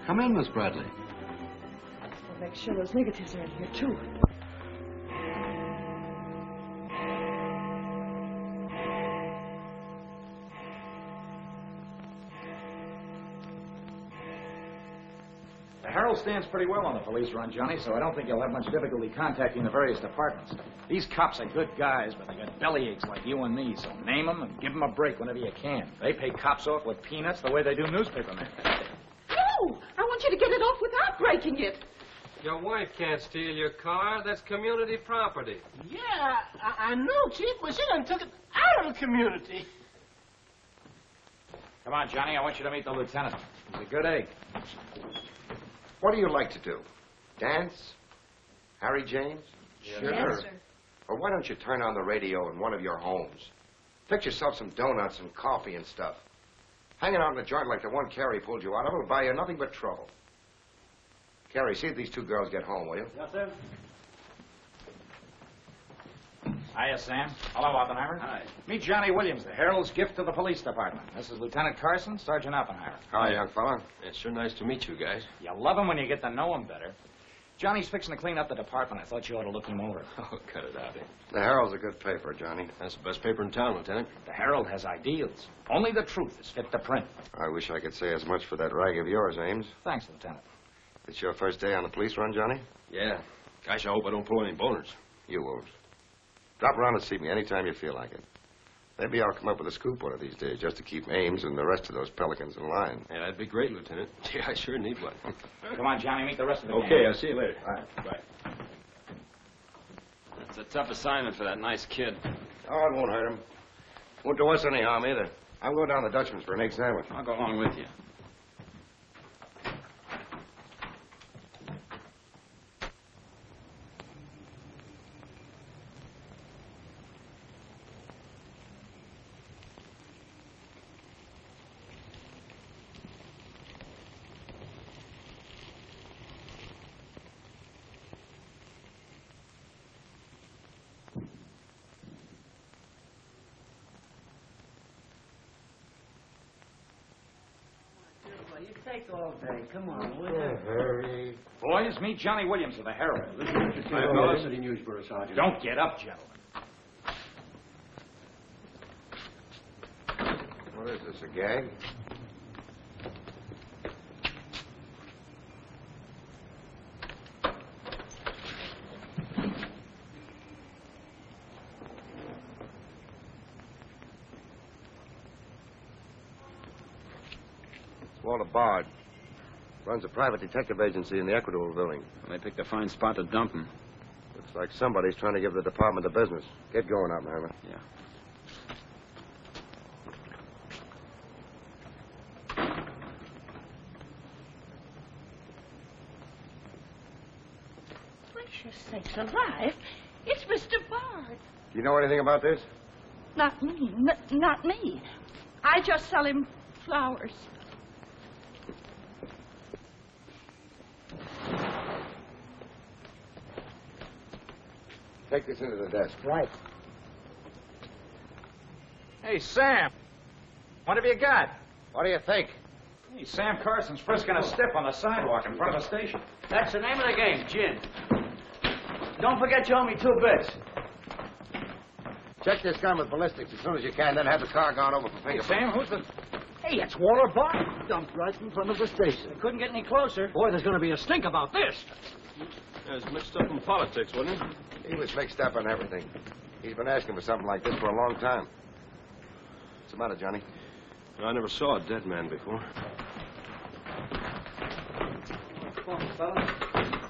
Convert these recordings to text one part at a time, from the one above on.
Come in, Miss Bradley. We'll make sure those negatives are in here, too. The Herald stands pretty well on the police run, Johnny, so I don't think you'll have much difficulty contacting the various departments. These cops are good guys, but they got bellyaches like you and me, so name them and give them a break whenever you can. They pay cops off with peanuts the way they do newspapermen. No! I want you to get it off without breaking it. Your wife can't steal your car. That's community property. Yeah, I know, Chief, but she done took it out of the community. Come on, Johnny, I want you to meet the lieutenant. He's a good egg. What do you like to do? Dance? Harry James? Sure. Yes, sir. Or why don't you turn on the radio in one of your homes? Fix yourself some donuts and coffee and stuff. Hanging out in a joint like the one Carrie pulled you out of will buy you nothing but trouble. Carrie, see if these two girls get home, will you? Yes, sir. Hiya, Sam. Hello, Oppenheimer. Hi. Meet Johnny Williams, the Herald's gift to the police department. This is Lieutenant Carson, Sergeant Oppenheimer. Hi, young fella. It's sure nice to meet you guys. You love him when you get to know him better. Johnny's fixing to clean up the department. I thought you ought to look him over. Oh, cut it out. The Herald's a good paper, Johnny. That's the best paper in town, Lieutenant. The Herald has ideals. Only the truth is fit to print. I wish I could say as much for that rag of yours, Ames. Thanks, Lieutenant. It's your first day on the police run, Johnny? Yeah. Gosh, I hope I don't pull any boners. You won't. Drop around and see me anytime you feel like it. Maybe I'll come up with a scoop one of these days just to keep Ames and the rest of those pelicans in line. Yeah, that'd be great, Lieutenant. Yeah, I sure need one. Come on, Johnny, meet the rest of the gang. Okay, I'll see you later. All right. Bye. That's a tough assignment for that nice kid. Oh, it won't hurt him. Won't do us any harm either. I'm going down to the Dutchman's for an egg sandwich. I'll go along with you. You take all day. Come on, will Yeah, hurry. Boys, meet Johnny Williams of the Herald. Hi, City Newsboro, Sergeant. Don't get up, gentlemen. What is this, a gag? Walter Bard. Runs a private detective agency in the Equitable building. They picked a fine spot to dump him. Looks like somebody's trying to give the department the business. Get going, Oppenheimer. Yeah. Gracious sakes alive. It's Mr. Bard. Do you know anything about this? Not me. Not me. I just sell him flowers. Take this into the desk. Right. Hey, Sam. What have you got? What do you think? Hey, Sam Carson's frisking a stiff on the sidewalk in front of the station. That's the name of the game, gin. Don't forget you owe me 2 bits. Check this gun with ballistics as soon as you can, then have the car gone over for Hey, fingerprints. Sam, who's the... Hey, it's Walter Bard. Dumped right in front of the station. Couldn't get any closer. Boy, there's going to be a stink about this. There's mixed up in politics, wasn't he? He was mixed up on everything. He's been asking for something like this for a long time. What's the matter, Johnny? I never saw a dead man before.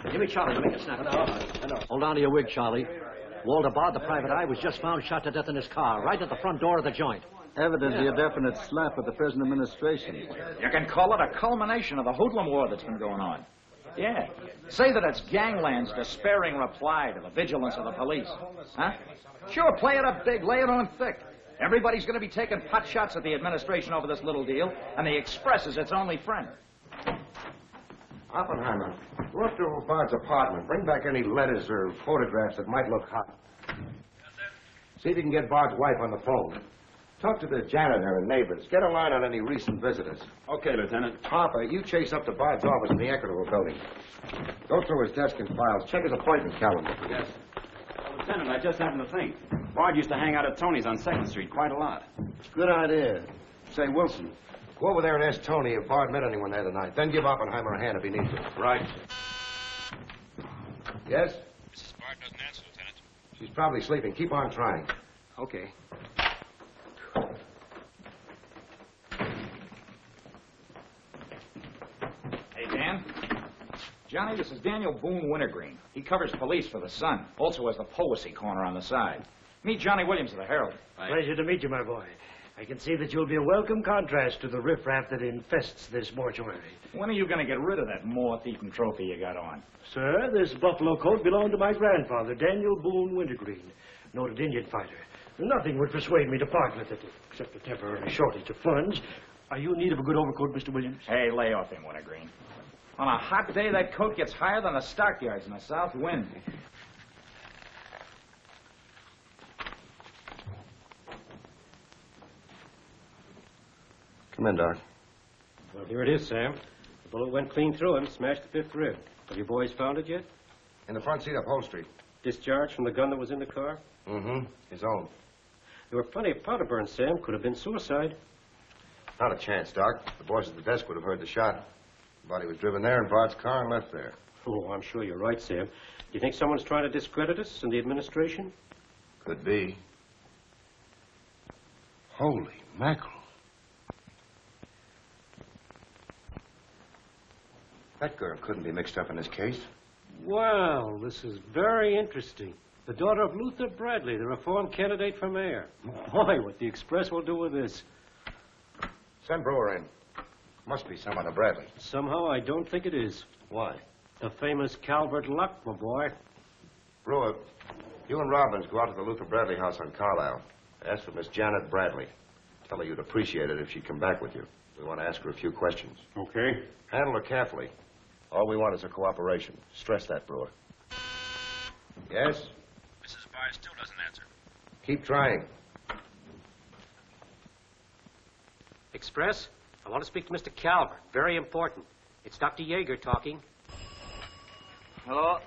Give me Charlie to make it snap. Hold on to your wig, Charlie. Walter Bard, the private eye, was just found shot to death in his car, right at the front door of the joint. Evidently a definite slap at the present administration. You can call it a culmination of the hoodlum war that's been going on. Yeah. Say that it's gangland's despairing reply to the vigilance of the police. Huh? Sure, play it up big, lay it on thick. Everybody's going to be taking pot shots at the administration over this little deal, and the Express is its only friend. Oppenheimer, go up to Bard's apartment. Bring back any letters or photographs that might look hot. See if you can get Bard's wife on the phone. Talk to the janitor and neighbors. Get a line on any recent visitors. Okay, Lieutenant. Harper, you chase up to Bard's office in the Equitable building. Go through his desk and files. Check his appointment calendar. Yes. Lieutenant, I just happened to think. Bard used to hang out at Tony's on 2nd Street quite a lot. Good idea. Say, Wilson, go over there and ask Tony if Bard met anyone there tonight. Then give Oppenheimer a hand if he needs it. Right. Yes? Mrs. Bard doesn't answer, Lieutenant. She's probably sleeping. Keep on trying. Okay. Hey, Dan. Johnny, this is Daniel Boone Wintergreen. He covers police for the Sun. Also has the Poesy Corner on the side. Meet Johnny Williams of the Herald. Pleasure to meet you, my boy. I can see that you'll be a welcome contrast to the riffraff that infests this mortuary. When are you going to get rid of that moth-eaten trophy you got on? Sir, this buffalo coat belonged to my grandfather, Daniel Boone Wintergreen, noted Indian fighter. Nothing would persuade me to part with it, except a temporary shortage of funds. Are you in need of a good overcoat, Mr. Williams? Hey, lay off him, Wintergreen. On a hot day, that coat gets higher than the stockyards in a south wind. Come in, Doc. Well, here it is, Sam. The bullet went clean through him, smashed the 5th rib. Have you boys found it yet? In the front seat upholstery. Discharged from the gun that was in the car? Mm-hmm. His own. There were plenty of powder burns, Sam. Could have been suicide. Not a chance, Doc. The boys at the desk would have heard the shot. The body was driven there in Bard's car and left there. Oh, I'm sure you're right, Sam. Do you think someone's trying to discredit us in the administration? Could be. Holy mackerel. That girl couldn't be mixed up in this case. Well, this is very interesting. The daughter of Luther Bradley, the reform candidate for mayor. Boy, what the Express will do with this. Send Brewer in. Must be someone of Bradley. Somehow, I don't think it is. Why? The famous Calvert Luck, my boy. Brewer, you and Robbins go out to the Luther Bradley house on Carlisle. Ask for Miss Janet Bradley. Tell her you'd appreciate it if she'd come back with you. We want to ask her a few questions. Okay. Handle her carefully. All we want is her cooperation. Stress that, Brewer. Yes? Mrs. Bard still doesn't answer. Keep trying. Express, I want to speak to Mr. Calvert. Very important. It's Dr. Yeager talking. Hello?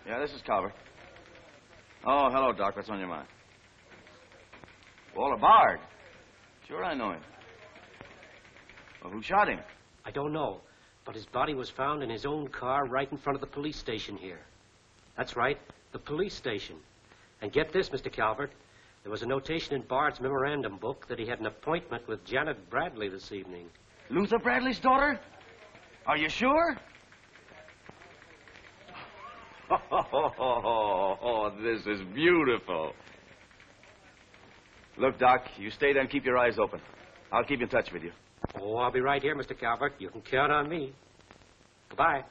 Yeah, this is Calvert. Oh, hello, Doc. What's on your mind? Walter Bard. Sure, I know him. Well, who shot him? I don't know, but his body was found in his own car right in front of the police station here. That's right, the police station. And get this, Mr. Calvert. There was a notation in Bard's memorandum book that he had an appointment with Janet Bradley this evening. Luther Bradley's daughter? Are you sure? Oh, this is beautiful. Look, Doc, you stay there and keep your eyes open. I'll keep in touch with you. Oh, I'll be right here, Mr. Calvert. You can count on me. Goodbye.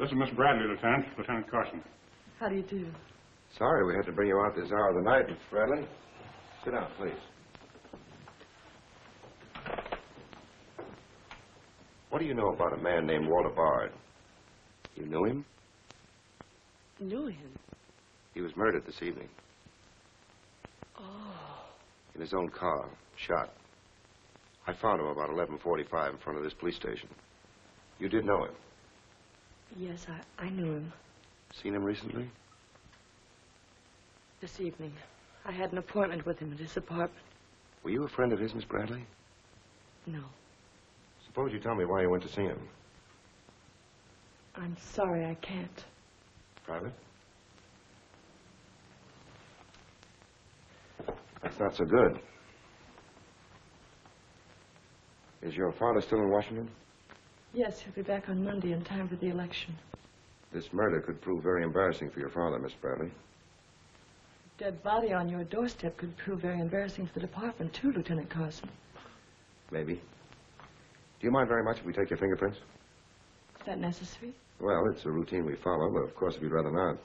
This is Miss Bradley, Lieutenant. Lieutenant Carson. How do you do? Sorry we had to bring you out this hour of the night, Miss Bradley. Sit down, please. What do you know about a man named Walter Bard? You knew him? Knew him? He was murdered this evening. Oh. In his own car, shot. I found him about 11:45 in front of this police station. You did know him? Yes, I knew him. Seen him recently? This evening. I had an appointment with him at his apartment. Were you a friend of his, Miss Bradley? No. Suppose you tell me why you went to see him. I'm sorry I can't. Private? That's not so good. Is your father still in Washington? Yes, he'll be back on Monday in time for the election. This murder could prove very embarrassing for your father, Miss Bradley. Dead body on your doorstep could prove very embarrassing for the department, too, Lieutenant Carson. Maybe. Do you mind very much if we take your fingerprints? Is that necessary? Well, it's a routine we follow, but of course if you'd rather not.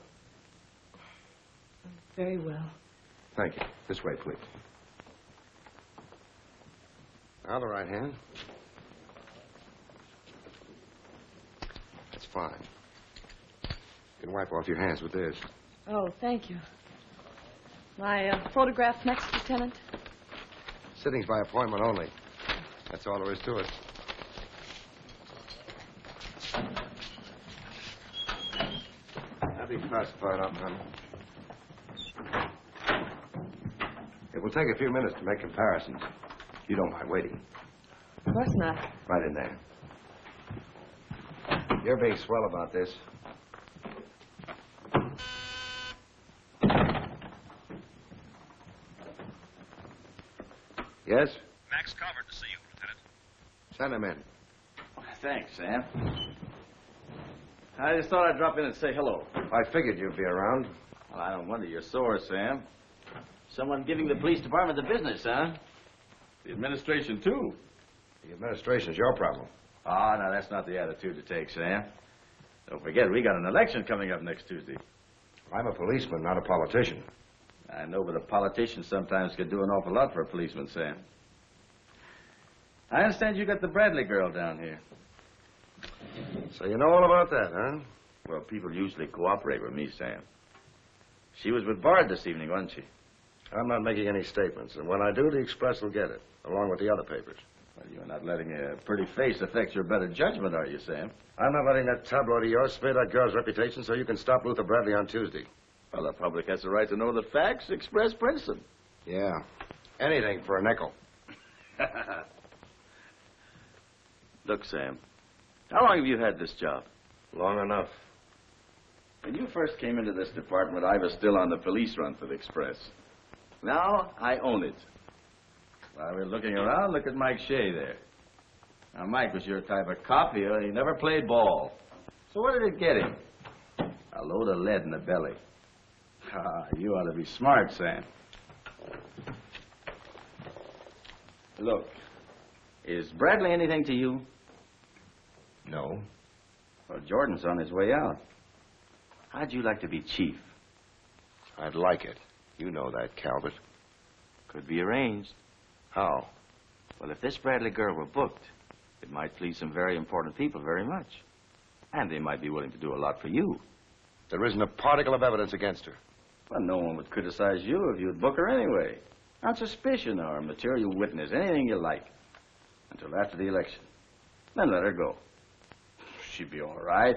Very well. Thank you. This way, please. Now the right hand. That's fine. You can wipe off your hands with this. Oh, thank you. My photograph next, Lieutenant? Sittings by appointment only. That's all there is to it. That'll be classified up, honey. It will take a few minutes to make comparisons. You don't mind waiting. Of course not. Right in there. You're being swell about this. Yes? Max Calvert to see you, Lieutenant. Send him in. Thanks, Sam. I just thought I'd drop in and say hello. I figured you'd be around. Well, I don't wonder you're sore, Sam. Someone giving the police department the business, huh? The administration, too. The administration's your problem. Oh, no, that's not the attitude to take, Sam. Don't forget, we got an election coming up next Tuesday. I'm a policeman, not a politician. I know, but a politician sometimes could do an awful lot for a policeman, Sam. I understand you got the Bradley girl down here. So you know all about that, huh? Well, people usually cooperate with me, Sam. She was with Bard this evening, wasn't she? I'm not making any statements, and when I do, the Express will get it, along with the other papers. Well, you're not letting a pretty face affect your better judgment, are you, Sam? I'm not letting that tabloid of yours smear that girl's reputation so you can stop Luther Bradley on Tuesday. Well, the public has the right to know the facts. Express prints them. Yeah. Anything for a nickel. Look, Sam, how long have you had this job? Long enough. When you first came into this department, I was still on the police run for the Express. Now, I own it. While we're looking around, look at Mike Shea there. Now, Mike was your type of cop. He never played ball. So what did it get him? A load of lead in the belly. Ah, you ought to be smart, Sam. Look, is Bradley anything to you? No. Well, Jordan's on his way out. How'd you like to be chief? I'd like it. You know that, Calvert. Could be arranged. How? Well, if this Bradley girl were booked, it might please some very important people very much. And they might be willing to do a lot for you. There isn't a particle of evidence against her. Well, no one would criticize you if you'd book her anyway. On suspicion or material witness, anything you like. Until after the election. Then let her go. She'd be all right.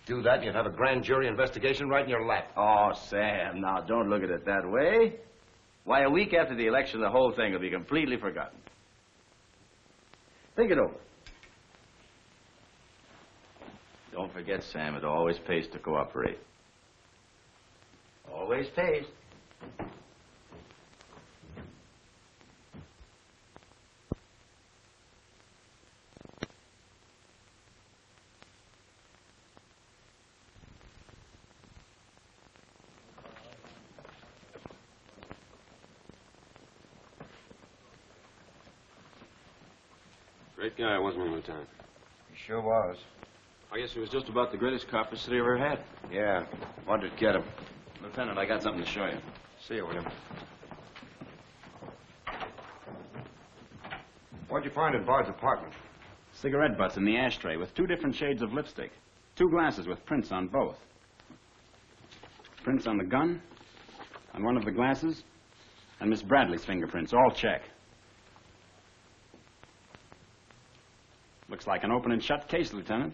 Do that, and you'd have a grand jury investigation right in your lap. Oh, Sam, now don't look at it that way. Why, a week after the election, the whole thing will be completely forgotten. Think it over. Don't forget, Sam, it always pays to cooperate. Always pays. Great guy, wasn't he, Lieutenant? He sure was. I guess he was just about the greatest cop the city ever had. Yeah. Wanted to get him. Lieutenant, I got something to show you. See you, William. What'd you find in Bard's apartment? Cigarette butts in the ashtray with 2 different shades of lipstick. 2 glasses with prints on both. Prints on the gun, on one of the glasses, and Miss Bradley's fingerprints, all check. Looks like an open and shut case, Lieutenant.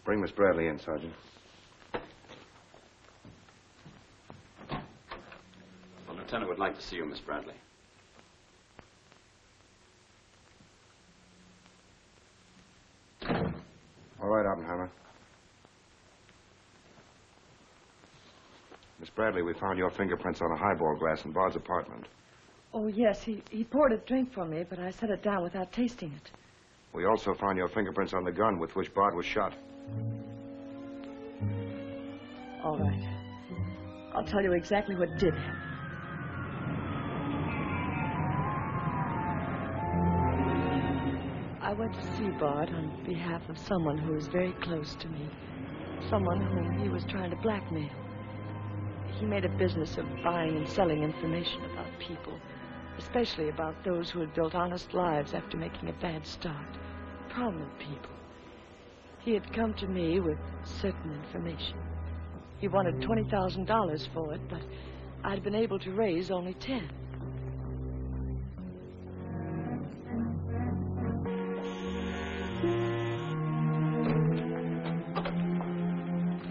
Bring Miss Bradley in, Sergeant. The lieutenant would like to see you, Miss Bradley. All right, Oppenheimer. Miss Bradley, we found your fingerprints on a highball glass in Bard's apartment. Oh, yes, he poured a drink for me, but I set it down without tasting it. We also found your fingerprints on the gun with which Bard was shot. All right. I'll tell you exactly what did happen. I went to see Bard on behalf of someone who is very close to me. someone whom he was trying to blackmail. He made a business of buying and selling information about people, especially about those who had built honest lives after making a bad start. Prominent people. He had come to me with certain information. He wanted $20,000 for it, but I'd been able to raise only 10.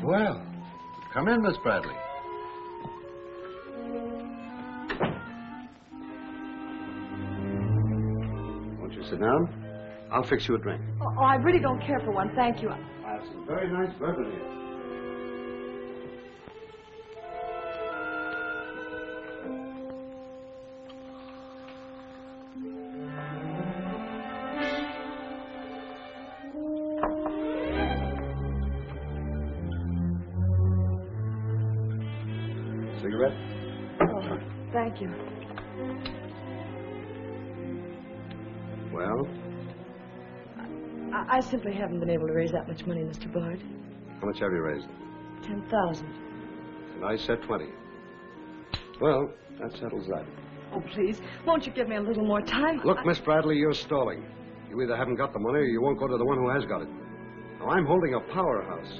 Well, come in, Miss Bradley. Won't you sit down? I'll fix you a drink. Oh, I really don't care for one, thank you. I have some very nice bourbon here. Cigarette? Oh, thank you. Well? I simply haven't been able to raise that much money, Mr. Bard. How much have you raised? 10,000. And I said 20. Well, that settles that. Oh, please, won't you give me a little more time? Look, Miss Bradley, you're stalling. You either haven't got the money or you won't go to the one who has got it. Now, I'm holding a powerhouse.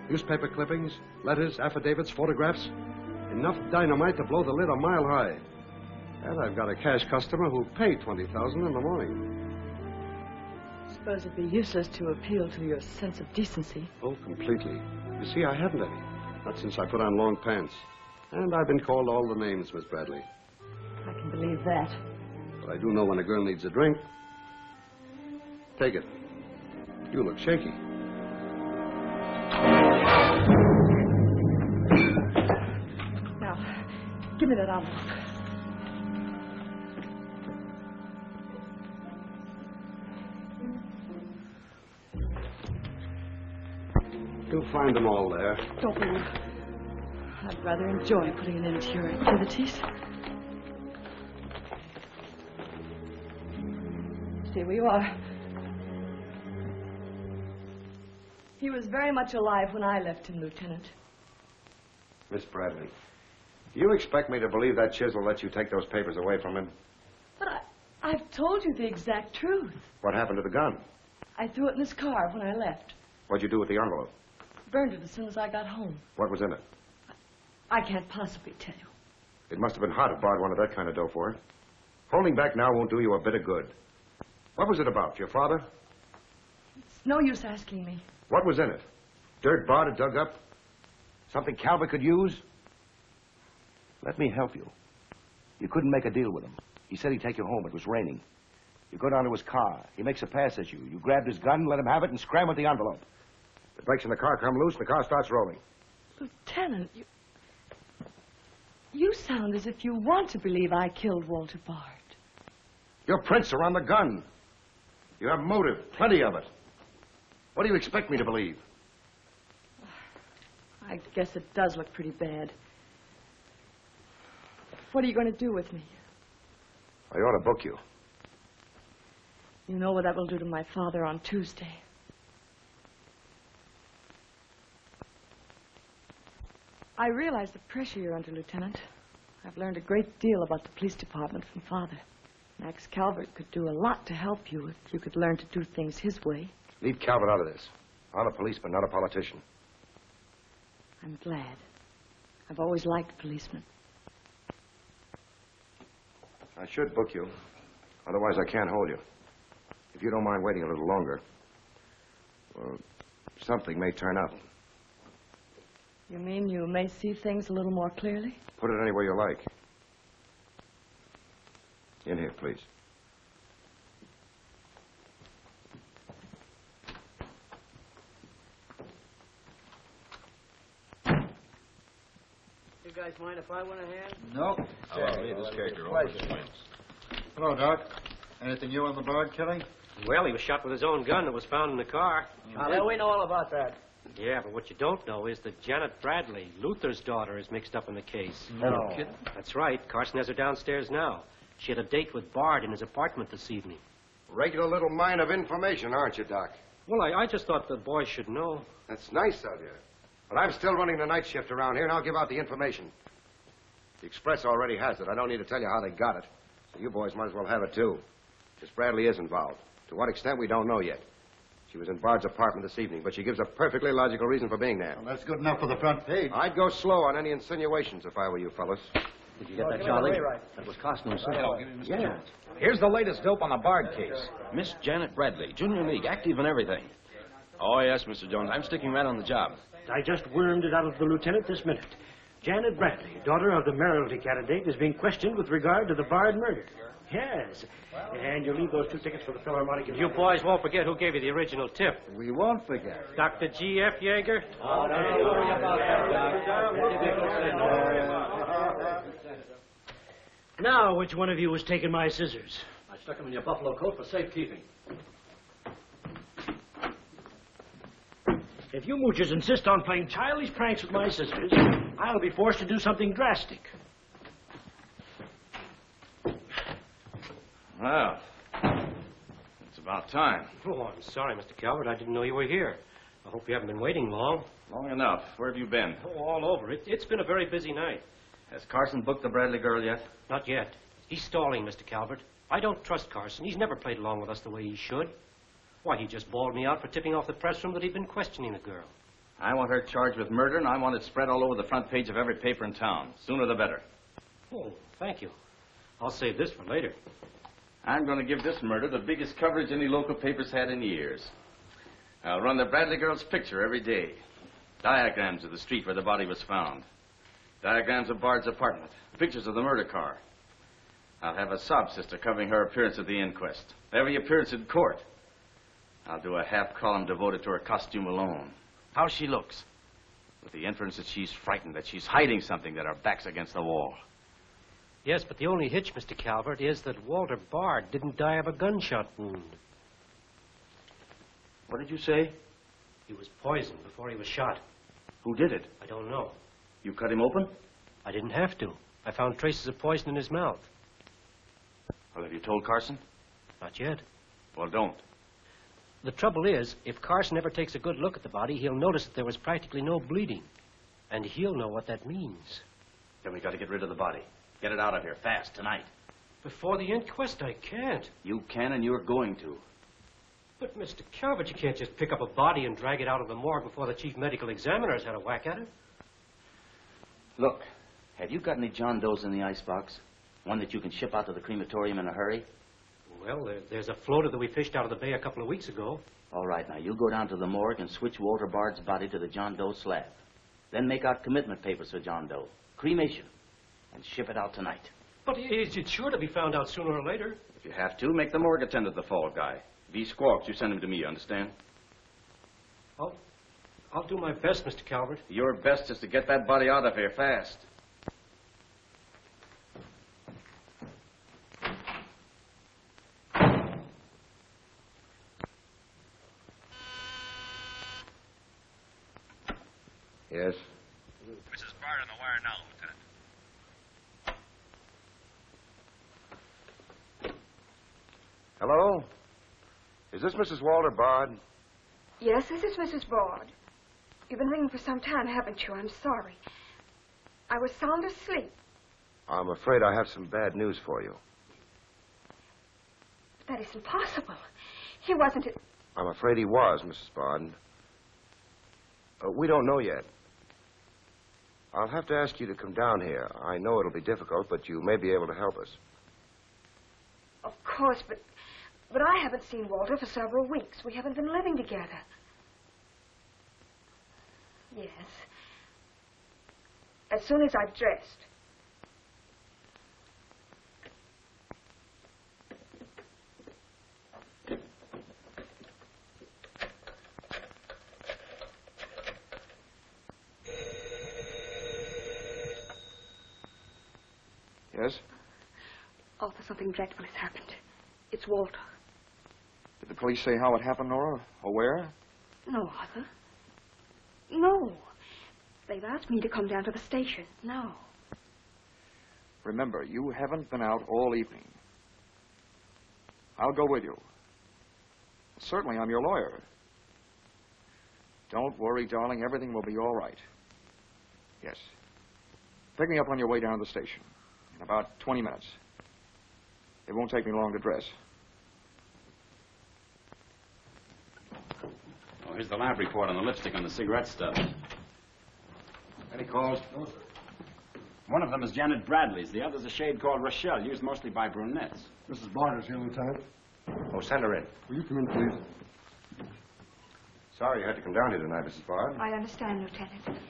Newspaper clippings, letters, affidavits, photographs. Enough dynamite to blow the lid a mile high. And I've got a cash customer who'll pay $20,000 in the morning. I suppose it'd be useless to appeal to your sense of decency. Oh, completely. You see, I haven't any. Not since I put on long pants. And I've been called all the names, Miss Bradley. I can believe that. But I do know when a girl needs a drink. Take it. You look shaky. Now, give me that envelope. You'll find them all there. Don't worry. I'd rather enjoy putting an end to your activities. Here we are. He was very much alive when I left him, Lieutenant. Miss Bradley, do you expect me to believe that chisel let you take those papers away from him? But I've told you the exact truth. What happened to the gun? I threw it in his car when I left. What'd you do with the envelope? Burned it as soon as I got home. What was in it? I can't possibly tell you. It must have been hot if Bard wanted that kind of dough for it. Holding back now won't do you a bit of good. What was it about? Your father? It's no use asking me. What was in it? Dirt Bard had dug up? Something Calvert could use? Let me help you. You couldn't make a deal with him. He said he'd take you home. It was raining. You go down to his car. He makes a pass at you. You grabbed his gun, let him have it, and scram with the envelope. The brakes in the car come loose, and the car starts rolling. Lieutenant, you sound as if you want to believe I killed Walter Bard. Your prints are on the gun. You have motive, plenty of it. What do you expect me to believe? I guess it does look pretty bad. What are you going to do with me? I ought to book you. You know what that will do to my father on Tuesday. I realize the pressure you're under, Lieutenant. I've learned a great deal about the police department from Father. Max Calvert could do a lot to help you if you could learn to do things his way. Leave Calvert out of this. I'm a policeman, not a politician. I'm glad. I've always liked policemen. I should book you. Otherwise, I can't hold you. If you don't mind waiting a little longer, well, something may turn up. You mean you may see things a little more clearly? Put it anywhere you like. In here, please. You guys mind if I went ahead? No. This character always wins. Hello, Doc. Anything new on the Bard killing? Well, he was shot with his own gun that was found in the car. Yeah, we know all about that. Yeah, but what you don't know is that Janet Bradley, Luther's daughter, is mixed up in the case. No. That's right. Carson has her downstairs now. She had a date with Bard in his apartment this evening. Regular little mine of information, aren't you, Doc? Well, I just thought the boys should know. That's nice of you. But I'm still running the night shift around here, and I'll give out the information. The Express already has it. I don't need to tell you how they got it. So you boys might as well have it, too. Miss Bradley is involved. To what extent, we don't know yet. She was in Bard's apartment this evening, but she gives a perfectly logical reason for being there. Well, that's good enough for the front page. I'd go slow on any insinuations if I were you fellas. Did you get that, Charlie? That was Carson himself. Yeah. Here's the latest dope on the Bard case. Miss Janet Bradley, Junior League, active and everything. Oh, yes, Mr. Jones. I'm sticking right on the job. I just wormed it out of the lieutenant this minute. Janet Bradley, daughter of the mayoralty candidate, is being questioned with regard to the Bard murder. Yes. And you'll leave those 2 tickets for the Philharmonic. You boys won't forget who gave you the original tip. We won't forget. Dr. G.F. Yeager? Oh, don't worry about that, Doc. Now, which one of you was taking my scissors? I stuck them in your buffalo coat for safekeeping. If you moochers insist on playing childish pranks with my scissors, I'll be forced to do something drastic. Well, it's about time. Oh, I'm sorry, Mr. Calvert. I didn't know you were here. I hope you haven't been waiting long. Long enough. Where have you been? Oh, all over. It's been a very busy night. Has Carson booked the Bradley girl yet? Not yet. He's stalling, Mr. Calvert. I don't trust Carson. He's never played along with us the way he should. Why, he just bawled me out for tipping off the press room that he'd been questioning the girl. I want her charged with murder, and I want it spread all over the front page of every paper in town. Sooner the better. Oh, thank you. I'll save this for later. I'm going to give this murder the biggest coverage any local paper's had in years. I'll run the Bradley girl's picture every day. Diagrams of the street where the body was found. Diagrams of Bard's apartment. Pictures of the murder car. I'll have a sob sister covering her appearance at the inquest. Every appearance in court. I'll do a half column devoted to her costume alone. How she looks. With the inference that she's frightened, that she's hiding something, that her back's against the wall. Yes, but the only hitch, Mr. Calvert, is that Walter Bard didn't die of a gunshot wound. What did you say? He was poisoned before he was shot. Who did it? I don't know. You cut him open? I didn't have to. I found traces of poison in his mouth. Well, have you told Carson? Not yet. Well, don't. The trouble is, if Carson ever takes a good look at the body, he'll notice that there was practically no bleeding. And he'll know what that means. Then we got to get rid of the body. Get it out of here fast, tonight. Before the inquest, I can't. You can, and you're going to. But, Mr. Calvert, you can't just pick up a body and drag it out of the morgue before the chief medical examiner's had a whack at it. Look, have you got any John Does in the icebox? One that you can ship out to the crematorium in a hurry? Well, there's a floater that we fished out of the bay a couple of weeks ago. All right, now, you go down to the morgue and switch Walter Bard's body to the John Doe slab. Then make out commitment papers for John Doe. Cremation. And ship it out tonight. But it's sure to be found out sooner or later. If you have to, make the morgue attendant the fall guy. If he squawks, you send him to me, you understand? I'll do my best, Mr. Calvert. Your best is to get that body out of here fast. Yes? Mrs. Bard on the wire now, Lieutenant. Hello? Is this Mrs. Walter Bard? Yes, this is Mrs. Bard. You've been ringing for some time, haven't you? I'm sorry. I was sound asleep. I'm afraid I have some bad news for you. But that isn't possible. He wasn't... I'm afraid he was, Mrs. Bard. We don't know yet. I'll have to ask you to come down here. I know it'll be difficult, but you may be able to help us. Of course, but I haven't seen Walter for several weeks. We haven't been living together. Yes. As soon as I've dressed. Yes? Arthur, something dreadful has happened. It's Walter. Did the police say how it happened, Nora? Or where? No, Arthur. No. They've asked me to come down to the station. No. Remember, you haven't been out all evening. I'll go with you. Certainly, I'm your lawyer. Don't worry, darling. Everything will be all right. Yes. Pick me up on your way down to the station. In about 20 minutes. It won't take me long to dress. Oh, here's the lab report on the lipstick on the cigarette stuff. Any calls? No, sir. One of them is Janet Bradley's. The other's a shade called Rochelle, used mostly by brunettes. Mrs. Bard is here, Lieutenant. Oh, send her in. Will you come in, please? Sorry you had to come down here tonight, Mrs. Bard. I understand, Lieutenant.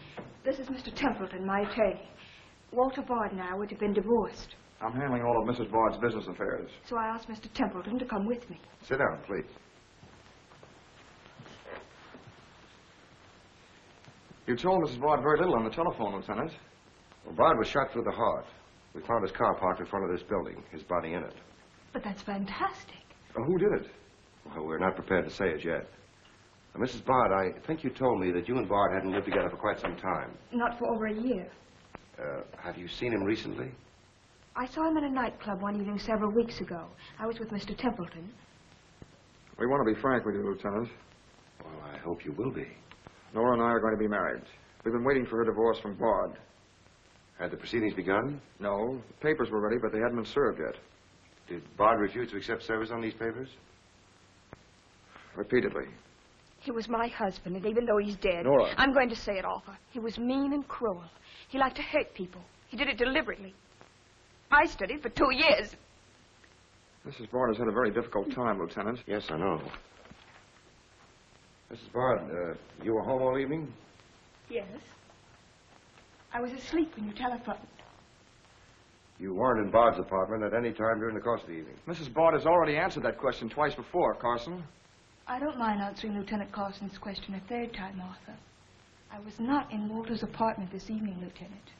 This is Mr. Templeton, my attorney. Walter Bard and I would have been divorced. I'm handling all of Mrs. Bard's business affairs. So I asked Mr. Templeton to come with me. Sit down, please. You told Mrs. Bard very little on the telephone, Lieutenant. Well, Bard was shot through the heart. We found his car parked in front of this building, his body in it. But that's fantastic. Well, who did it? Well, we're not prepared to say it yet. Mrs. Bard, I think you told me that you and Bard hadn't lived together for quite some time. Not for over a year. Have you seen him recently? I saw him in a nightclub one evening several weeks ago. I was with Mr. Templeton. We want to be frank with you, Lieutenant. Well, I hope you will be. Nora and I are going to be married. We've been waiting for her divorce from Bard. Had the proceedings begun? No. The papers were ready, but they hadn't been served yet. Did Bard refuse to accept service on these papers? Repeatedly. He was my husband, and even though he's dead... Nora. I'm going to say it, Arthur. He was mean and cruel. He liked to hurt people. He did it deliberately. I studied for 2 years. Mrs. Bard has had a very difficult time, Lieutenant. Yes, I know. Mrs. Bard, you were home all evening? Yes. I was asleep when you telephoned. You weren't in Bard's apartment at any time during the course of the evening? Mrs. Bard has already answered that question twice before, Carson. I don't mind answering Lieutenant Carson's question a third time, Arthur. I was not in Walter's apartment this evening, Lieutenant.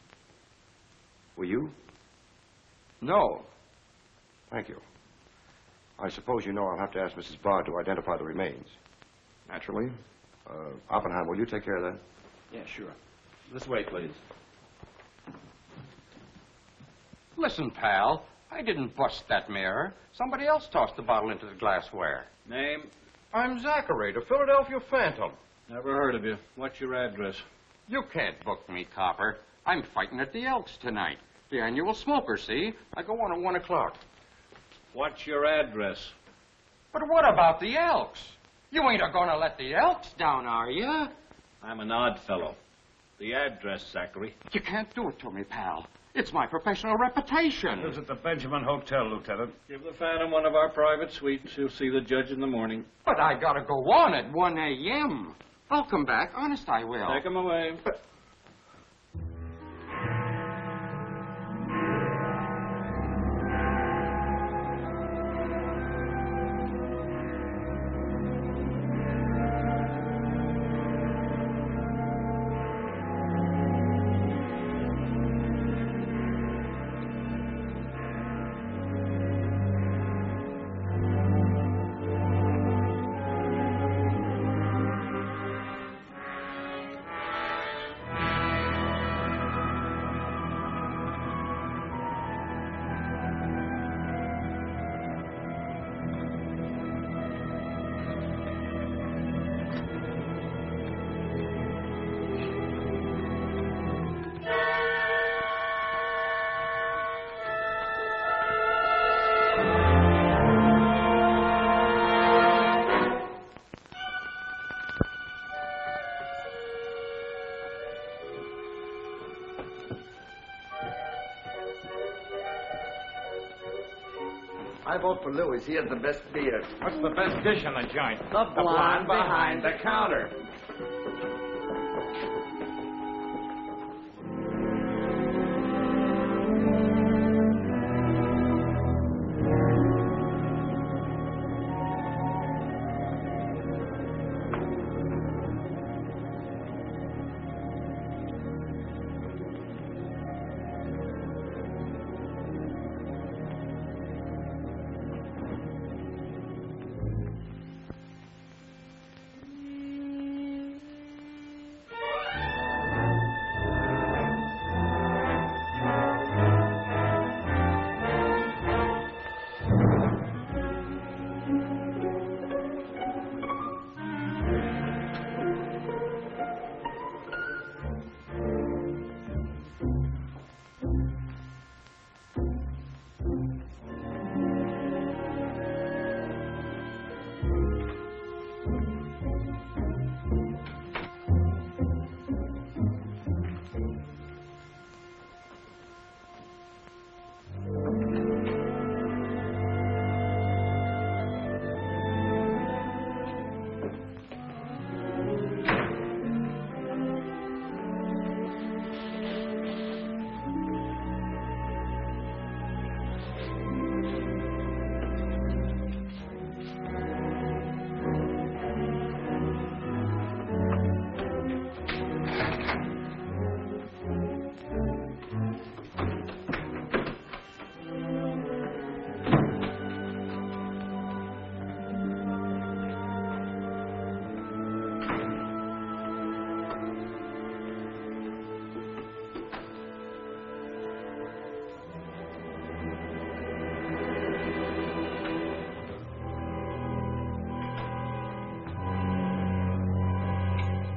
Were you? No. Thank you. I suppose you know I'll have to ask Mrs. Bard to identify the remains. Naturally. Oppenheim, will you take care of that? Yeah, sure. This way, please. Listen, pal, I didn't bust that mirror. Somebody else tossed the bottle into the glassware. Name? I'm Zachary, the Philadelphia Phantom. Never heard of you. What's your address? You can't book me, Copper. I'm fighting at the Elks tonight. The annual smoker, see? I go on at 1 o'clock. What's your address? But what about the Elks? You ain't a-gonna let the Elks down, are you? I'm an odd fellow. The address, Zachary. You can't do it to me, pal. It's my professional reputation. Lives at the Benjamin Hotel, Lieutenant. Give the Phantom one of our private suites. He'll see the judge in the morning. But I gotta go on at 1 a.m. I'll come back. Honest, I will. Take him away. But... I vote for Louis. He has the best beer. What's the best dish in the joint? The blonde behind the counter.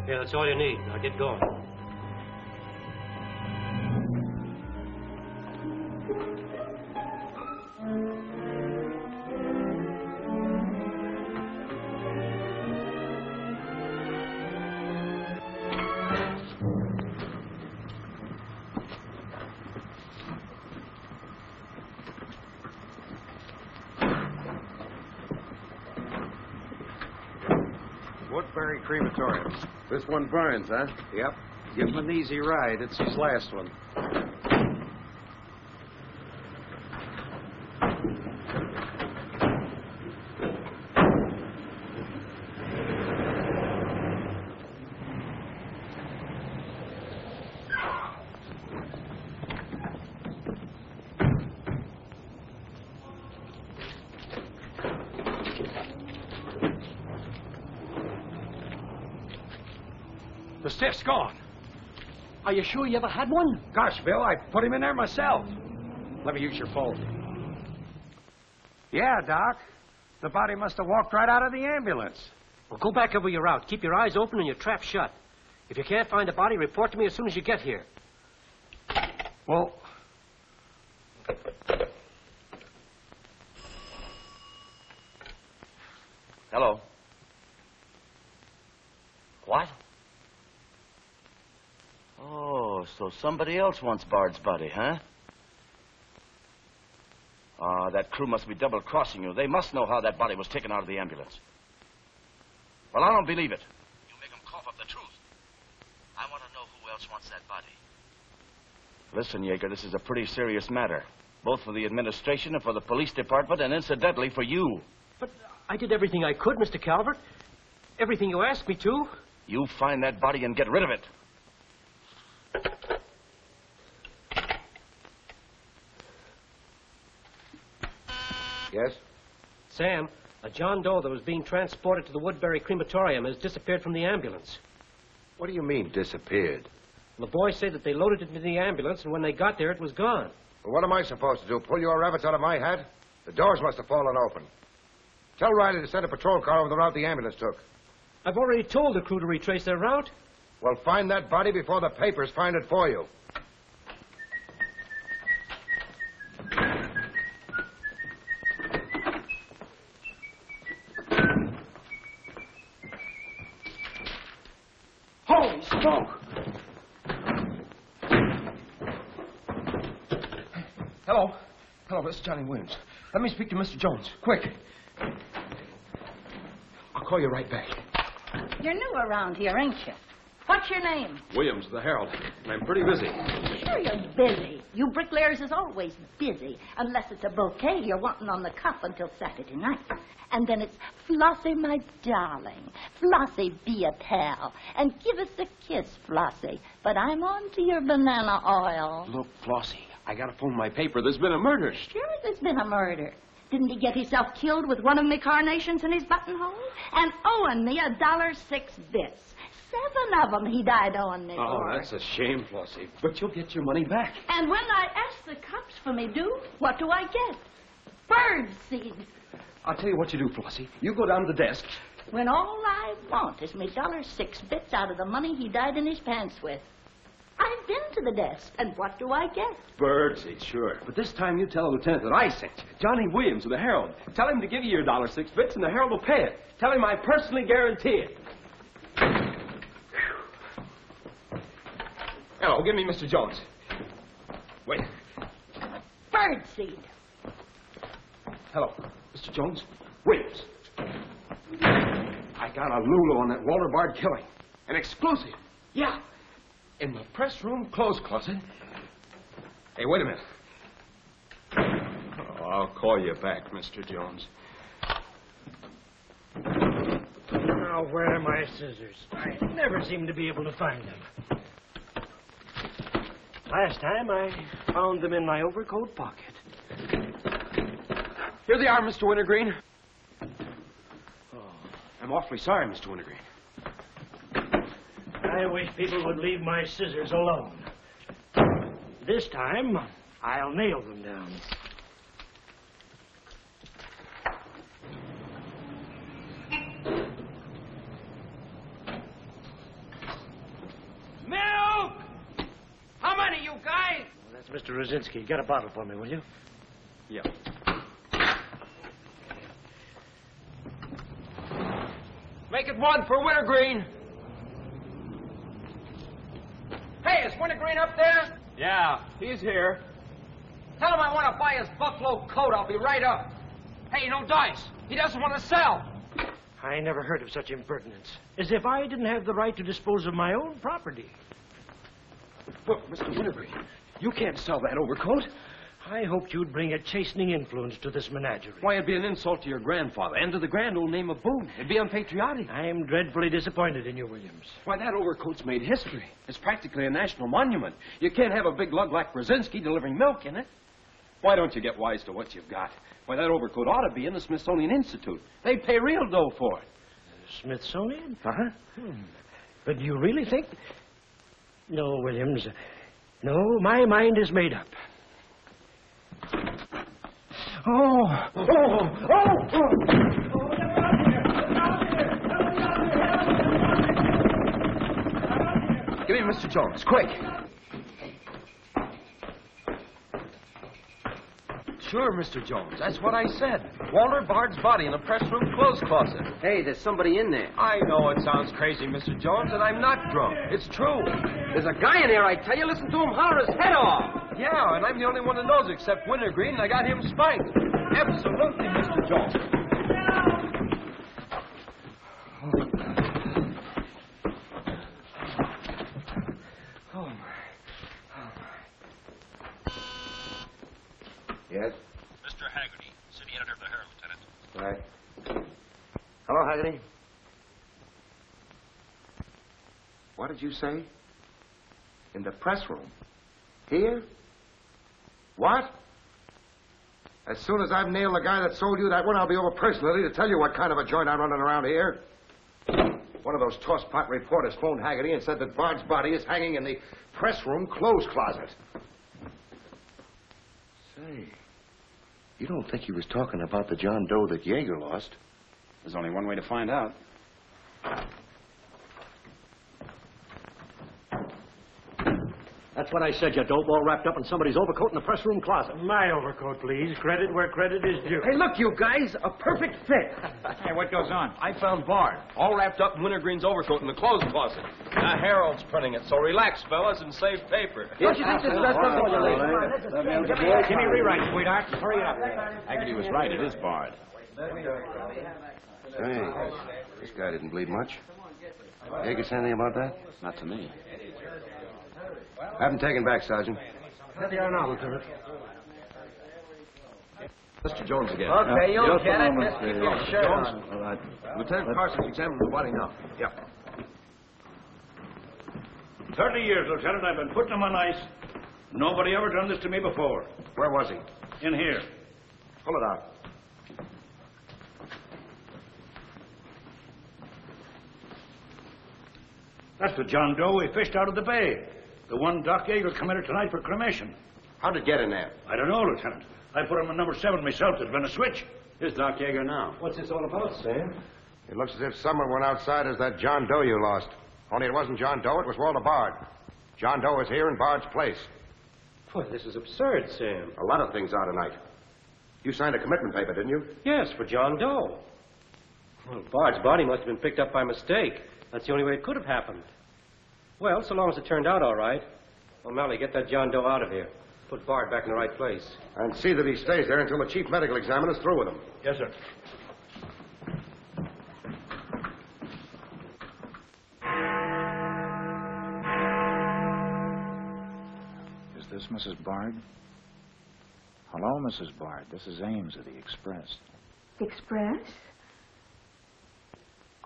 Yeah, that's all you need. Now get going. Woodbury Crematorium. This one burns, huh? Yep. Give him an easy ride. It's his last one. The stiff's gone. Are you sure you ever had one? Gosh, Bill, I put him in there myself. Let me use your phone. Yeah, Doc. The body must have walked right out of the ambulance. Well, go back over your route. Keep your eyes open and your trap shut. If you can't find the body, report to me as soon as you get here. Well... Hello. What? Oh, so somebody else wants Bard's body, huh? Ah, that crew must be double-crossing you. They must know how that body was taken out of the ambulance. Well, I don't believe it. You make them cough up the truth. I want to know who else wants that body. Listen, Yeager, this is a pretty serious matter. Both for the administration and for the police department, and incidentally for you. But I did everything I could, Mr. Calvert. Everything you asked me to. You find that body and get rid of it. Yes? Sam, a John Doe that was being transported to the Woodbury Crematorium has disappeared from the ambulance. What do you mean, disappeared? The boys say that they loaded it into the ambulance, and when they got there, it was gone. Well, what am I supposed to do? Pull your rabbits out of my hat? The doors must have fallen open. Tell Riley to send a patrol car over the route the ambulance took. I've already told the crew to retrace their route. Well, find that body before the papers find it for you. Holy smoke! Hello. Hello, this is Johnny Williams. Let me speak to Mr. Jones. Quick. I'll call you right back. You're new around here, ain't you? What's your name? Williams, the Herald. I'm pretty busy. Sure you're busy. You bricklayers is always busy, unless it's a bouquet you're wanting on the cuff until Saturday night. And then it's, Flossie, my darling. Flossie, be a pal. And give us a kiss, Flossie. But I'm on to your banana oil. Look, Flossie, I gotta phone my paper. There's been a murder. Sure there's been a murder. Didn't he get himself killed with one of me carnations in his buttonhole? And owing me $1.06 bits. 7 of them he died owing me Oh, for. that's a shame, Flossie. But you'll get your money back. And when I ask the cops for me due, what do I get? Bird seed. I'll tell you what you do, Flossie. You go down to the desk. When all I want is me $1.06 bits out of the money he died in his pants with. I've been to the desk, and what do I get? Birdseed, sure. But this time you tell the lieutenant that I sent you. Johnny Williams of the Herald. Tell him to give you your $1.06 bits, and the Herald will pay it. Tell him I personally guarantee it. Hello, give me Mr. Jones. Wait. Birdseed. Hello, Mr. Jones. Williams. I got a Lulu on that Walter Bard killing. An exclusive. Yeah. In the press room clothes closet. Hey, wait a minute. Oh, I'll call you back, Mr. Jones. Now, where are my scissors? I never seem to be able to find them. Last time I found them in my overcoat pocket. Here they are, Mr. Wintergreen. Oh, I'm awfully sorry, Mr. Wintergreen. I wish people would leave my scissors alone. This time, I'll nail them down. Mr. Rosinski. Get a bottle for me, will you? Yeah. Make it one for Wintergreen. Hey, is Wintergreen up there? Yeah, he's here. Tell him I want to buy his buffalo coat. I'll be right up. Hey, no dice. He doesn't want to sell. I never heard of such impertinence. As if I didn't have the right to dispose of my own property. Look, Mr. Wintergreen, you can't sell that overcoat. I hoped you'd bring a chastening influence to this menagerie. Why, it'd be an insult to your grandfather and to the grand old name of Boone. It'd be unpatriotic. I'm dreadfully disappointed in you, Williams. Why, that overcoat's made history. It's practically a national monument. You can't have a big lug like Brzezinski delivering milk in it. Why don't you get wise to what you've got? Why, that overcoat ought to be in the Smithsonian Institute. They'd pay real dough for it. Smithsonian? Uh-huh. But do you really think... No, Williams. No, my mind is made up. Give me Mr. Jones, quick. Sure, Mr. Jones. That's what I said. Walter Bard's body in a press room clothes closet. Hey, there's somebody in there. I know it sounds crazy, Mr. Jones, and I'm not drunk. It's true. There's a guy in there, I tell you. Listen to him holler his head off. Yeah, and I'm the only one who knows except Wintergreen, and I got him spiked. Absolutely, Mr. Jones. Yes? Mr. Haggerty, city editor of the Herald, Lieutenant. Right. Hello, Haggerty. What did you say? In the press room? Here? What? As soon as I've nailed the guy that sold you that one, I'll be over personally to tell you what kind of a joint I'm running around here. One of those tosspot reporters phoned Haggerty and said that Bard's body is hanging in the press room clothes closet. Say, you don't think he was talking about the John Doe that Yeager lost? There's only one way to find out. That's what I said, you dope, all wrapped up in somebody's overcoat in the press room closet. My overcoat, please. Credit where credit is due. Hey, look, you guys, a perfect fit. Hey, what goes on? I found Bard, all wrapped up in Wintergreen's overcoat in the clothes closet. The Herald's printing it, so relax, fellas, and save paper. Don't you think this is best of Give me a rewrite, sweetheart. Hurry up. Haggerty was right. It is Bard. Say, this guy didn't bleed much. Yeager say anything about that? Not to me. Have him taken back, Sergeant. There they are now, Lieutenant. Mr. Jones again. Okay, you'll get it. Let's keep your shirt Jones. on. All right. Lieutenant Carson's examining the body now. Yep. 30 years, Lieutenant, I've been putting him on ice. Nobody ever done this to me before. Where was he? In here. Pull it out. That's the John Doe we fished out of the bay. The one Doc Yeager committed tonight for cremation. How'd it get in there? I don't know, Lieutenant. I put him in number 7 myself. There's been a switch. Here's Doc Yeager now. What's this all about, Sam? It looks as if someone went outside as that John Doe you lost. Only it wasn't John Doe, it was Walter Bard. John Doe is here in Bard's place. Boy, this is absurd, Sam. A lot of things are tonight. You signed a commitment paper, didn't you? Yes, for John Doe. Well, Bard's body must have been picked up by mistake. That's the only way it could have happened. Well, so long as it turned out all right. O'Malley, get that John Doe out of here. Put Bard back in the right place. And see that he stays there until the chief medical examiner's through with him. Yes, sir. Is this Mrs. Bard? Hello, Mrs. Bard. This is Ames of the Express. Express?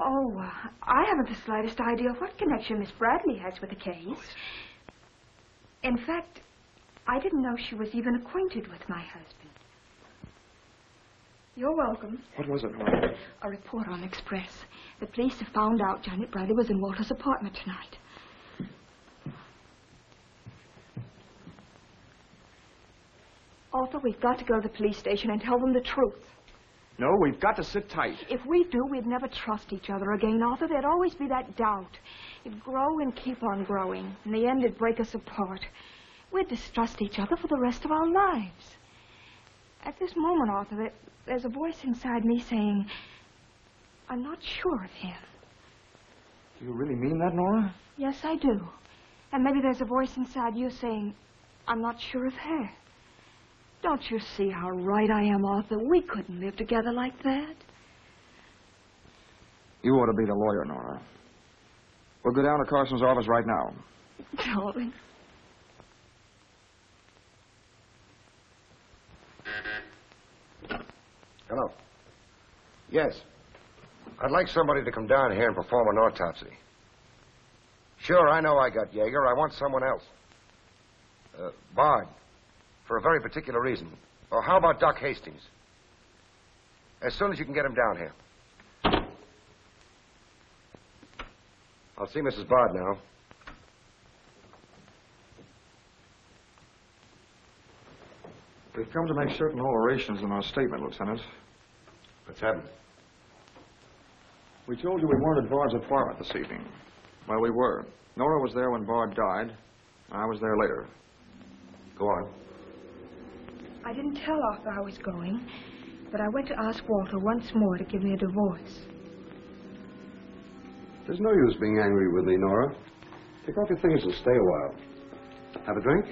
Oh, I haven't the slightest idea what connection Miss Bradley has with the case. In fact, I didn't know she was even acquainted with my husband. You're welcome. What was it, Margaret? A report on Express. The police have found out Janet Bradley was in Walter's apartment tonight. Arthur, we've got to go to the police station and tell them the truth. No, we've got to sit tight. If we do, we'd never trust each other again, Arthur. There'd always be that doubt. It'd grow and keep on growing. In the end, it'd break us apart. We'd distrust each other for the rest of our lives. At this moment, Arthur, there's a voice inside me saying, I'm not sure of him. Do you really mean that, Nora? Yes, I do. And maybe there's a voice inside you saying, I'm not sure of her. Don't you see how right I am, Arthur? We couldn't live together like that. You ought to be the lawyer, Nora. We'll go down to Carson's office right now. Darling. Hello. Yes. I'd like somebody to come down here and perform an autopsy. Sure, I know I got Yeager. I want someone else. Bard. For a very particular reason. Or how about Doc Hastings? As soon as you can get him down here. I'll see Mrs. Bard now. We've come to make certain alterations in our statement, Lieutenant. What's happened? We told you we weren't at Bard's apartment this evening. Well, we were. Nora was there when Bard died. I was there later. Go on. I didn't tell Arthur I was going, but I went to ask Walter once more to give me a divorce. There's no use being angry with me, Nora. Take off your things and stay a while. Have a drink?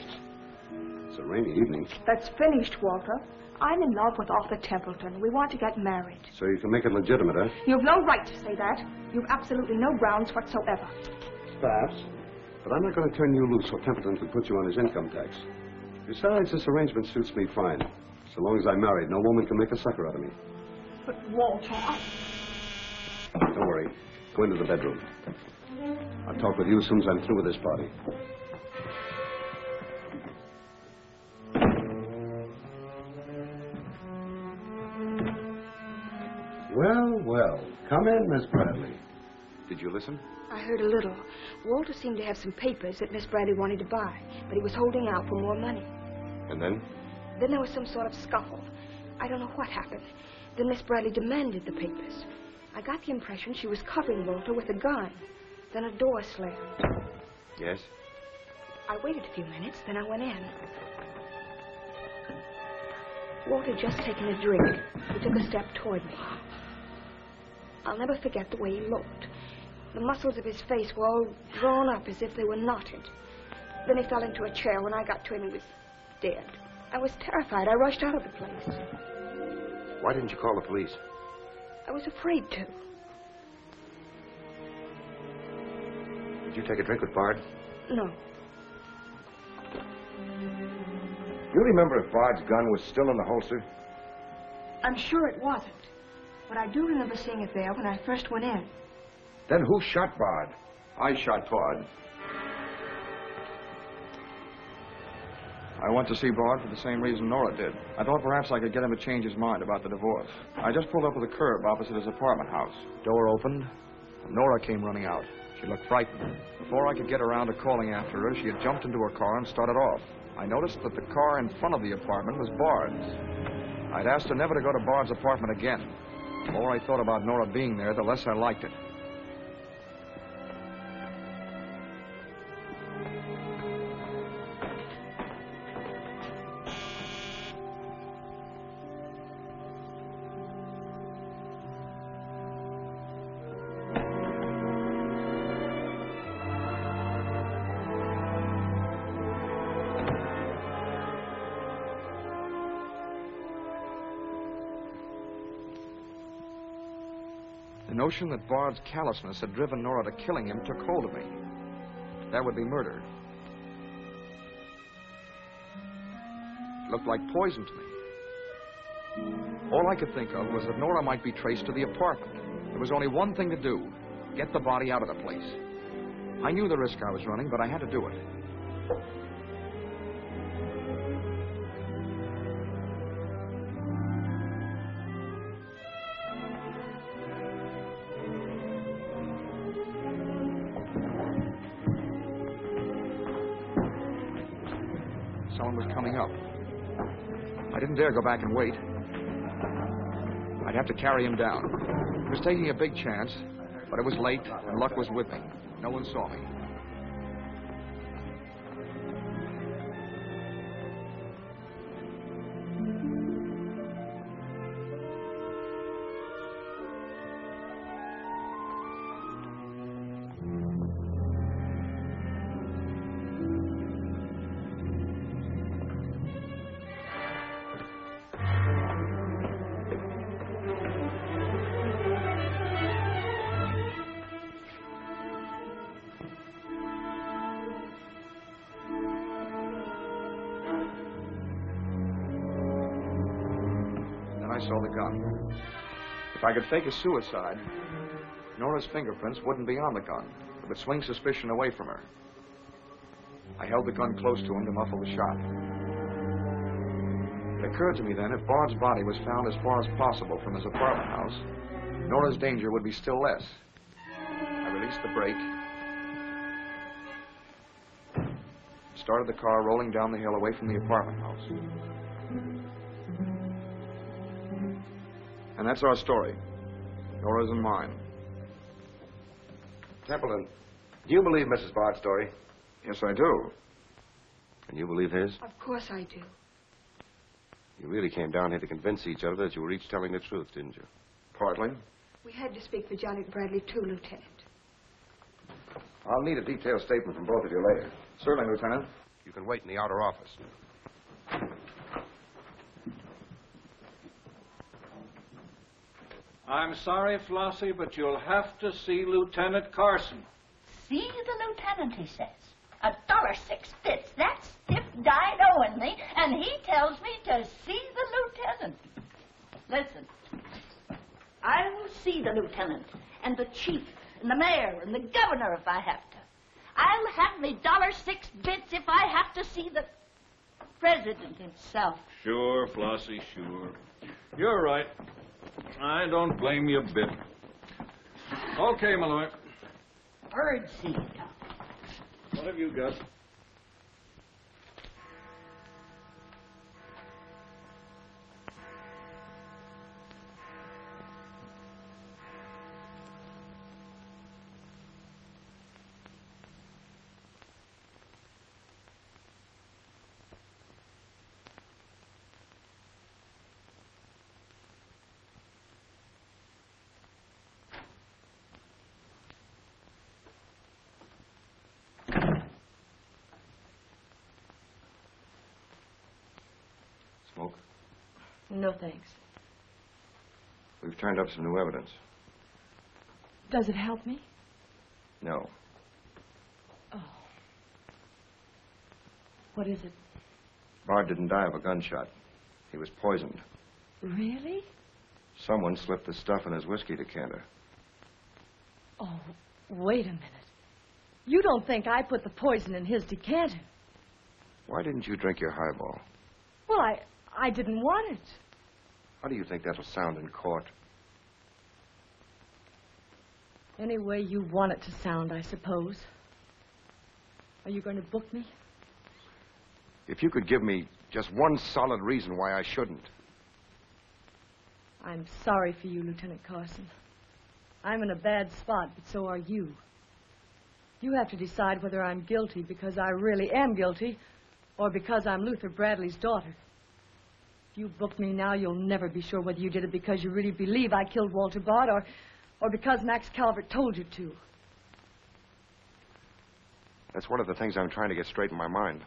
It's a rainy evening. That's finished, Walter. I'm in love with Arthur Templeton. We want to get married. So you can make it legitimate, huh? You've no right to say that. You've absolutely no grounds whatsoever. Perhaps. But I'm not going to turn you loose so Templeton can put you on his income tax. Besides, this arrangement suits me fine. So long as I'm married, no woman can make a sucker out of me. But, Walter, Don't worry. Go into the bedroom. I'll talk with you as soon as I'm through with this party. Well, well. Come in, Miss Bradley. Did you listen? I heard a little. Walter seemed to have some papers that Miss Bradley wanted to buy, but he was holding out for more money. And then? Then there was some sort of scuffle. I don't know what happened. Then Miss Bradley demanded the papers. I got the impression she was covering Walter with a gun. Then a door slammed. Yes? I waited a few minutes, then I went in. Walter had just taken a drink. He took a step toward me. I'll never forget the way he looked. The muscles of his face were all drawn up as if they were knotted. Then he fell into a chair. When I got to him, he was dead. I was terrified. I rushed out of the place. Why didn't you call the police? I was afraid to. Did you take a drink with Bard? No. You remember if Bard's gun was still in the holster? I'm sure it wasn't. But I do remember seeing it there when I first went in. Then who shot Bard? I shot Bard. I went to see Bard for the same reason Nora did. I thought perhaps I could get him to change his mind about the divorce. I just pulled up to the curb opposite his apartment house. Door opened, and Nora came running out. She looked frightened. Before I could get around to calling after her, she had jumped into her car and started off. I noticed that the car in front of the apartment was Bard's. I'd asked her never to go to Bard's apartment again. The more I thought about Nora being there, the less I liked it. The notion that Bard's callousness had driven Nora to killing him took hold of me. That would be murder. It looked like poison to me. All I could think of was that Nora might be traced to the apartment. There was only one thing to do: get the body out of the place. I knew the risk I was running, but I had to do it. Someone was coming up. I didn't dare go back and wait. I'd have to carry him down. I was taking a big chance, but it was late, and luck was with me. No one saw me. saw the gun. If I could fake a suicide, Nora's fingerprints wouldn't be on the gun. It would swing suspicion away from her. I held the gun close to him to muffle the shot. It occurred to me then, if Bard's body was found as far as possible from his apartment house, Nora's danger would be still less. I released the brake, started the car rolling down the hill away from the apartment house. And that's our story. Nora's and mine. Templeton, do you believe Mrs. Bard's story? Yes, I do. And you believe his? Of course I do. You really came down here to convince each other that you were each telling the truth, didn't you? Partly. We had to speak for Johnny Bradley, too, Lieutenant. I'll need a detailed statement from both of you later. Certainly, Lieutenant. You can wait in the outer office. I'm sorry, Flossie, but you'll have to see Lieutenant Carson. See the lieutenant, he says. $1.06. That stiff died owing me, and he tells me to see the lieutenant. Listen, I'll see the lieutenant, and the chief, and the mayor, and the governor if I have to. I'll have me $1.06 if I have to see the president himself. Sure, Flossie, sure. You're right. I don't blame you a bit. Okay, Malloy. Birdseed. What have you got? Smoke? No, thanks. We've turned up some new evidence. Does it help me? No. Oh. What is it? Bard didn't die of a gunshot. He was poisoned. Really? Someone slipped the stuff in his whiskey decanter. Oh, wait a minute. You don't think I put the poison in his decanter? Why didn't you drink your highball? Well, I didn't want it. How do you think that'll sound in court? Any way you want it to sound, I suppose. Are you going to book me? If you could give me just one solid reason why I shouldn't. I'm sorry for you, Lieutenant Carson. I'm in a bad spot, but so are you. You have to decide whether I'm guilty because I really am guilty or because I'm Luther Bradley's daughter. If you book me now, you'll never be sure whether you did it because you really believe I killed Walter Bard or because Max Calvert told you to. That's one of the things I'm trying to get straight in my mind.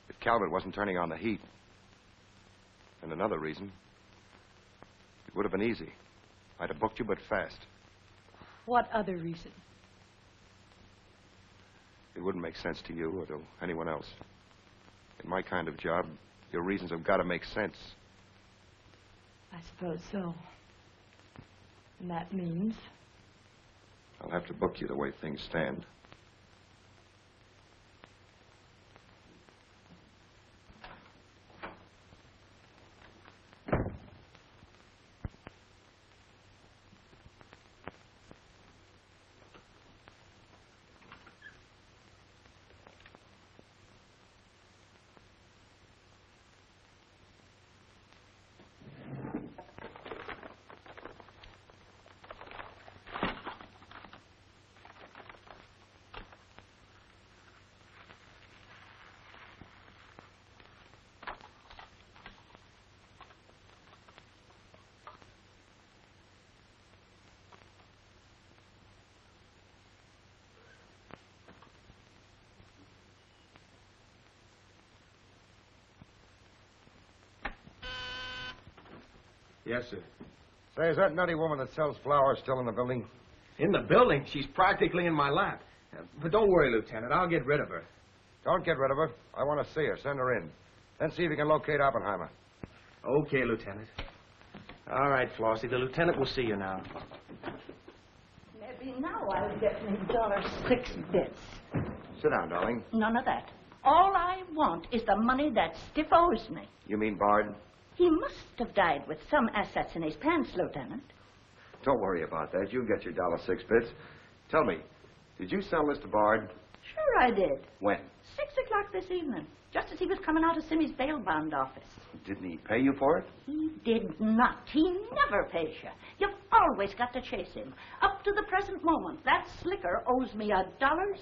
If Calvert wasn't turning on the heat. And another reason. It would have been easy. I'd have booked you, but fast. What other reason? It wouldn't make sense to you or to anyone else. In my kind of job, your reasons have got to make sense. I suppose so. And that means? I'll have to book you the way things stand. Yes, sir. Say, is that nutty woman that sells flowers still in the building? In the building? She's practically in my lap. But don't worry, Lieutenant. I'll get rid of her. Don't get rid of her. I want to see her. Send her in. Then see if you can locate Oppenheimer. Okay, Lieutenant. All right, Flossie, the lieutenant will see you now. Maybe now I'll get me $6. Sit down, darling. None of that. All I want is the money that Stiff owes me. You mean Bard? He must have died with some assets in his pants, Lieutenant. Don't worry about that. You'll get your $6. Tell me, did you sell this to Bard? Sure I did. When? 6 o'clock this evening, just as he was coming out of Simmy's bail bond office. Didn't he pay you for it? He did not. He never pays you. You've always got to chase him. Up to the present moment, that slicker owes me $6.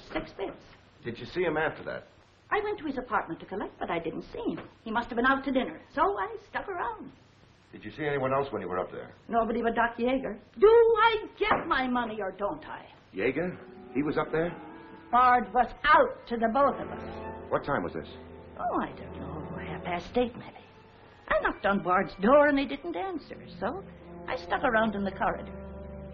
Did you see him after that? I went to his apartment to collect, but I didn't see him. He must have been out to dinner, so I stuck around. Did you see anyone else when you were up there? Nobody but Doc Yeager. Do I get my money or don't I? Yeager? He was up there? Bard was out to the both of us. What time was this? Oh, I don't know. 8:30, maybe. I knocked on Bard's door and he didn't answer, so I stuck around in the corridor.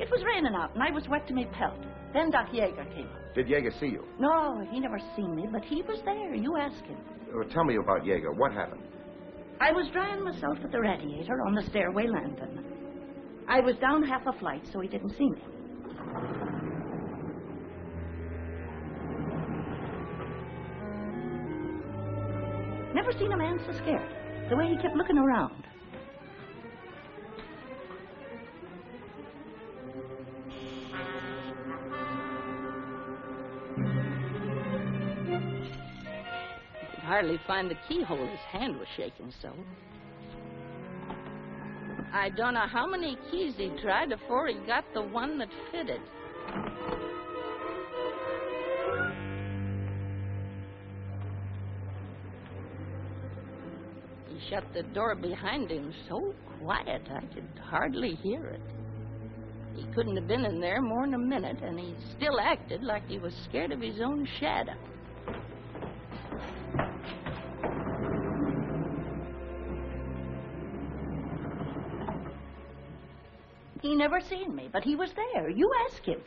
It was raining out and I was wet to me pelt. Then Doc Yeager came up. Did Yeager see you? No, he never seen me, but he was there. You ask him. Tell me about Yeager. What happened? I was drying myself at the radiator on the stairway landing. I was down half a flight, so he didn't see me. Never seen a man so scared. The way he kept looking around. Hardly find the keyhole. His hand was shaking so. I don't know how many keys he tried before he got the one that fitted. He shut the door behind him so quiet I could hardly hear it. He couldn't have been in there more than a minute, and he still acted like he was scared of his own shadow. He never seen me, but he was there. You ask him.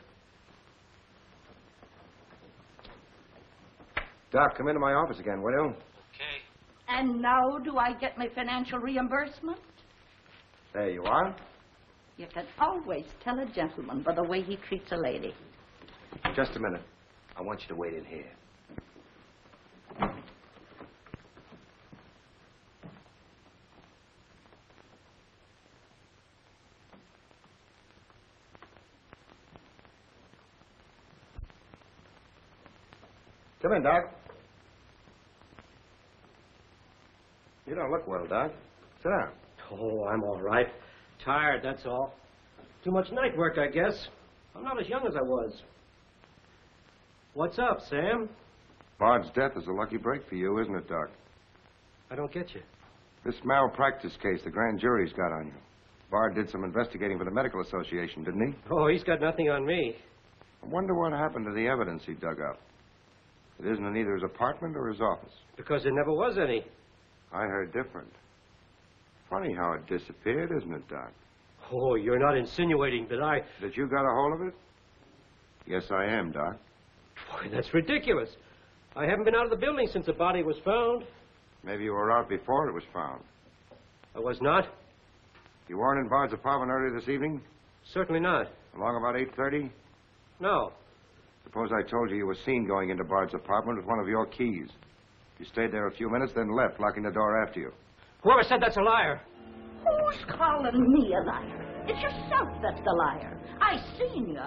Doc, come into my office again, will you? Okay. And now do I get my financial reimbursement? There you are. You can always tell a gentleman by the way he treats a lady. Just a minute. I want you to wait in here. Come in, Doc. You don't look well, Doc. Sit down. Oh, I'm all right. Tired, that's all. Too much night work, I guess. I'm not as young as I was. What's up, Sam? Bard's death is a lucky break for you, isn't it, Doc? I don't get you. This malpractice case the grand jury's got on you. Bard did some investigating for the Medical Association, didn't he? Oh, he's got nothing on me. I wonder what happened to the evidence he dug up. It isn't in either his apartment or his office. Because there never was any. I heard different. Funny how it disappeared, isn't it, Doc? Oh, you're not insinuating that That you got a hold of it? Yes, I am, Doc. Boy, that's ridiculous. I haven't been out of the building since the body was found. Maybe you were out before it was found. I was not. You weren't in Bard's apartment earlier this evening? Certainly not. Along about 8:30? No. Suppose I told you were seen going into Bard's apartment with one of your keys. You stayed there a few minutes, then left, locking the door after you. Whoever said that's a liar? Who's calling me a liar? It's yourself that's the liar. I seen you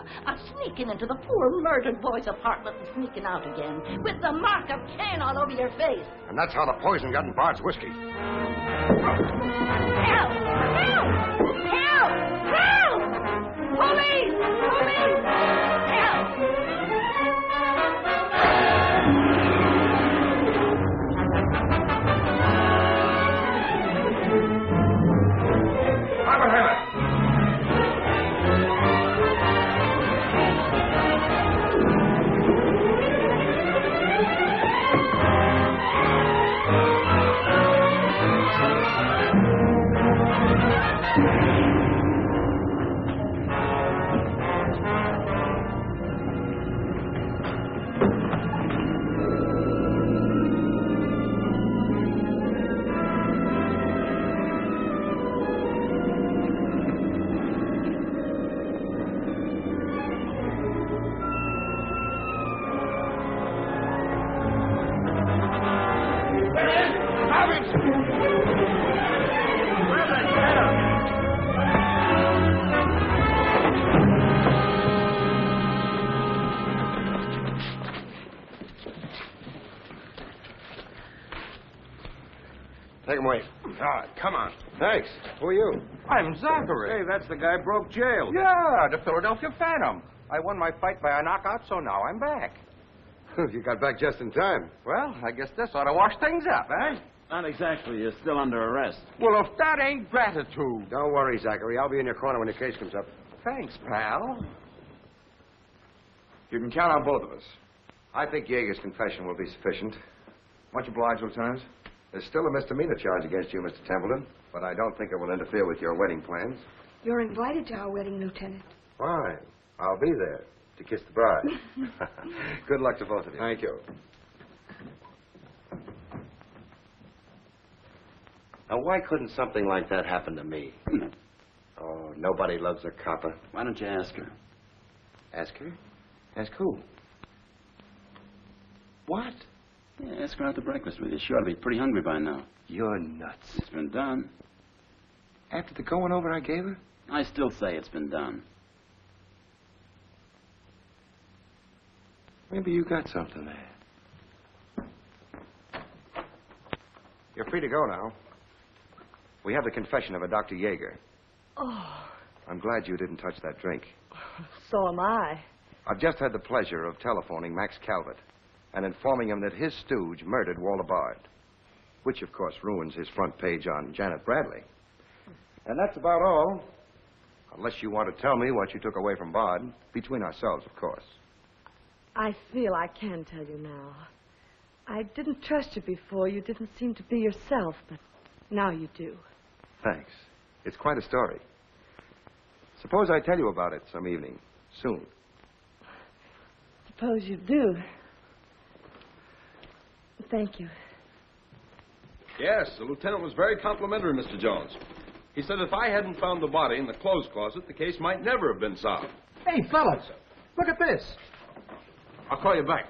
sneaking into the poor murdered boy's apartment and sneaking out again with the mark of Cain all over your face. And that's how the poison got in Bard's whiskey. Help! Help! Help! Help! Police! Police! Help! Thank you. Ah, come on. Thanks. Who are you? I'm Zachary. Hey, that's the guy broke jail. Yeah, the Philadelphia Phantom. I won my fight by a knockout, so now I'm back. You got back just in time. Well, I guess this ought to wash things up, eh? Not exactly. You're still under arrest. Well, if that ain't gratitude. Don't worry, Zachary. I'll be in your corner when your case comes up. Thanks, pal. You can count on both of us. I think Yeager's confession will be sufficient. Much obliged, Lieutenant. There's still a misdemeanor charge against you, Mr. Templeton, but I don't think it will interfere with your wedding plans. You're invited to our wedding, Lieutenant. Fine. I'll be there to kiss the bride. Good luck to both of you. Thank you. Now, why couldn't something like that happen to me? Oh, nobody loves a copper. Why don't you ask her? Ask her? Ask who? What? Yeah, ask her out to breakfast with you. She ought to be pretty hungry by now. You're nuts. It's been done. After the going over I gave her? I still say it's been done. Maybe you got something there. You're free to go now. We have the confession of a Dr. Yeager. Oh, I'm glad you didn't touch that drink. so am I. I've just had the pleasure of telephoning Max Calvert and informing him that his stooge murdered Walter Bard, which, of course, ruins his front page on Janet Bradley. And that's about all, unless you want to tell me what you took away from Bard, between ourselves, of course. I feel I can tell you now. I didn't trust you before. You didn't seem to be yourself, but now you do. Thanks. It's quite a story. Suppose I tell you about it some evening, soon. Suppose you do. Thank you. Yes, the lieutenant was very complimentary, Mr. Jones. He said if I hadn't found the body in the clothes closet, the case might never have been solved. Hey, fellas, look at this. I'll call you back.